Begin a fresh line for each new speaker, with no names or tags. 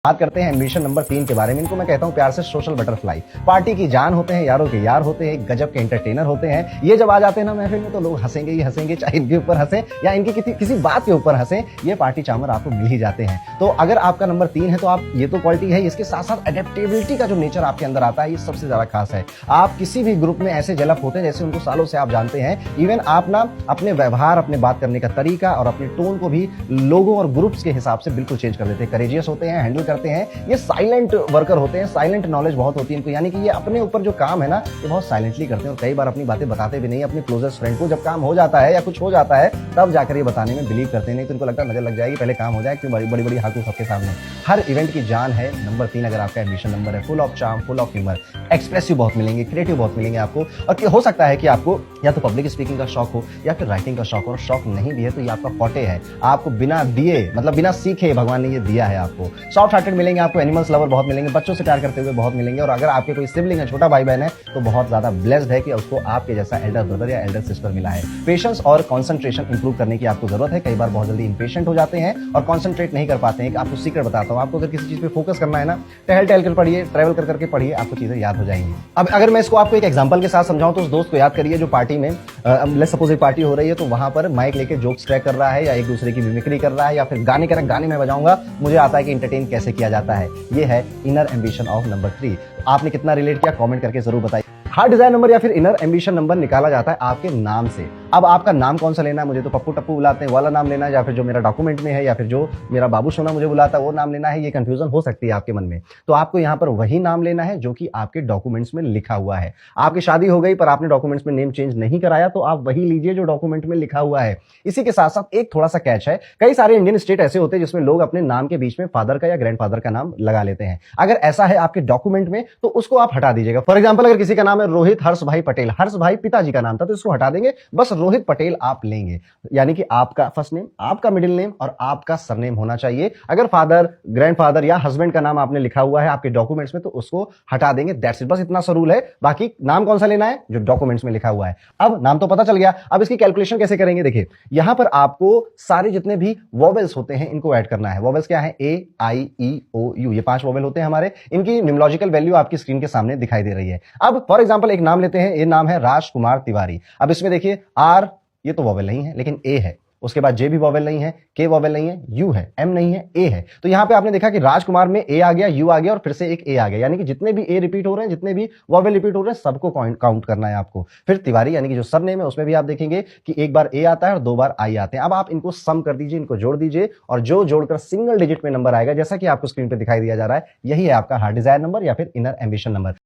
बात करते हैं एम्बिशन नंबर 3 के बारे में। इनको मैं कहता हूं प्यार से सोशल बटरफ्लाई। पार्टी की जान होते हैं, यारों के यार होते हैं, गजब के एंटरटेनर होते हैं। ये जब आ जाते हैं ना महफिल में तो लोग हंसेंगे ही हंसेंगे, चाहे इनके ऊपर हंसे या इनकी किसी बात के ऊपर हंसे, ये पार्टी चामर आपको मिल ही जाते हैं। तो अगर आपका नंबर 3 है तो आप ये तो क्वालिटी है, इसके साथ साथ एडेप्टेबिलिटी का जो नेचर आपके अंदर आता है ये सबसे ज्यादा खास है। आप किसी भी ग्रुप में ऐसे जलप होते हैं जैसे उनको सालों से आप जानते हैं। इवन आप ना अपने व्यवहार, अपने बात करने का तरीका और अपने टोन को भी लोगों और ग्रुप्स के हिसाब से बिल्कुल चेंज कर देते हैं। करेजियस होते हैं, हैंडल करते हैं। ये साइलेंट वर्कर होते हैं, साइलेंट नॉलेज बहुत होती है इनको, यानी कि ये अपने ऊपर जो काम है ना ये बहुत साइलेंटली करते हैं और कई बार अपनी बातें बताते भी नहीं अपने क्लोजेस्ट फ्रेंड को। जब काम हो जाता है या कुछ हो जाता है तब जाकर ये बताने में बिलीव करते नहीं तो इनको लगता है नजर लग जाएगी, पहले काम हो जाए, क्यों बड़ी बड़ी हाथों सबके सामने। हर इवेंट की जान है नंबर 3 अगर आपका एम्बिशन नंबर है। Full of charm, full of humour, expressive बहुत मिलेंगे, क्रिएटिव बहुत मिलेंगे आपको। और हो सकता है कि आपको या तो पब्लिक स्पीकिंग का शौक हो या फिर राइटिंग का शौक हो, और शौक नहीं भी है तो ये आपका फॉटे है। आपको बिना दिए मतलब बिना सीखे भगवान ने ये दिया है आपको। सॉफ्ट हार्टेड मिलेंगे आपको, एनिमल्स लवर बहुत मिलेंगे, बच्चों से प्यार करते हुए बहुत मिलेंगे। और अगर आपके कोई सिबलिंग है, छोटा भाई बहन है, तो बहुत ज्यादा ब्लेस्ड है कि उसको आपके जैसा एल्डर ब्रदर या एल्डर सिस्टर मिला है। पेशेंस और कंसंट्रेशन इंप्रूव करने की आपको जरूरत है। कई बार बहुत जल्दी इंपेशेंट हो जाते हैं और कंसंट्रेट नहीं कर पाते हैं। आपको सीक्रेट बताता हूं, आपको अगर किसी चीज पे फोकस करना है ना, टहल कर पढ़िए, ट्रैवल कर करके पढ़िए, आपको चीजें याद हो जाएंगी। अब अगर मैं इसको आपको एक एग्जांपल के साथ समझाऊं तो उस दोस्त को याद करिए जो पार्टी में लेट्स सपोज एक पार्टी हो रही है तो वहां पर माइक लेके जोक्स ट्रैक कर रहा है या एक दूसरे की मिमिक्री कर रहा है या फिर गाने में बजाऊंगा, मुझे आता है कि एंटरटेन कैसे किया जाता है। ये है इनर एम्बिशन ऑफ नंबर 3। आपने कितना रिलेट किया कमेंट करके जरूर बताइए। हार्ट डिजायर नंबर या फिर इनर एम्बिशन नंबर निकाला जाता है आपके नाम से। अब आपका नाम कौन सा लेना है, मुझे तो पप्पू टप्पू बुलाते हैं वाला नाम लेना है, या फिर जो मेरा डॉक्यूमेंट में है, या फिर जो मेरा बाबू सोना मुझे बुलाता है वो नाम लेना है, ये कंफ्यूजन हो सकती है आपके मन में। तो आपको यहाँ पर वही नाम लेना है जो कि आपके डॉक्यूमेंट्स में लिखा हुआ है। आपकी शादी हो गई पर आपने डॉक्यूमेंट्स में नेम चेंज नहीं कराया तो आप वही लीजिए जो डॉक्यूमेंट में लिखा हुआ है। इसी के साथ साथ एक थोड़ा सा कैच है, कई सारे इंडियन स्टेट ऐसे होते हैं जिसमें लोग अपने नाम के बीच में फादर का या ग्रैंडफादर का नाम लगा लेते हैं। अगर ऐसा है आपके डॉक्यूमेंट में तो उसको आप हटा दीजिएगा। फॉर एग्जाम्पल अगर किसी का नाम है रोहित हर्ष भाई पटेल, हर्ष भाई पिताजी का नाम था तो इसको हटा देंगे, बस रोहित पटेल आप लेंगे। यानी कि आपका फर्स्ट नेम, आपका मिडिल नेम और आपका सरनेम होना चाहिए। अगर फादर, ग्रैंडफादर या हस्बैंड का नाम आपने लिखा हुआ है आपके डॉक्यूमेंट्स में तो उसको हटा देंगे। दैट्स इट, बस इतना सा रूल है। बाकी नाम कौन सा लेना है, जो डॉक्यूमेंट्स में लिखा हुआ है। अब नाम तो पता चल गया, अब इसकी कैलकुलेशन कैसे करेंगे देखिए। यहां पर आपको सारे जितने भी वोवेल्स होते हैं इनको ऐड करना है। वोवेल्स क्या है, ए आई ई ओ यू, ये 5 वोवेल होते हैं हमारे। इनकी न्यूमोलॉजिकल वैल्यू आपकी स्क्रीन के सामने दिखाई दे रही है। अब फॉर एग्जांपल एक नाम लेते हैं, ये नाम है राजकुमार तिवारी। अब इसमें देखिए आर ये तो वोवेल नहीं है लेकिन ए है, उसके बाद जे भी वोवेल नहीं है, के वोवेल नहीं है, यू है, एम नहीं है, ए है। तो यहां पे आपने देखा कि राजकुमार में ए आ गया, यू आ गया और फिर से एक ए आ गया, यानी कि जितने भी ए रिपीट हो रहे हैं, जितने भी वोवेल रिपीट हो रहे हैं, सबको काउंट करना है आपको। फिर तिवारी यानी कि जो सरनेम है उसमें भी आप देखेंगे कि एक बार ए आता है और 2 बार आई आते हैं। अब आप इनको सम कर दीजिए, इनको जोड़ दीजिए और जो जोड़कर सिंगल डिजिट में नंबर आएगा, जैसा कि आपको स्क्रीन पर दिखाई दिया जा रहा है, यही है आपका हार्ट डिजायर नंबर या फिर इनर एम्बिशन नंबर।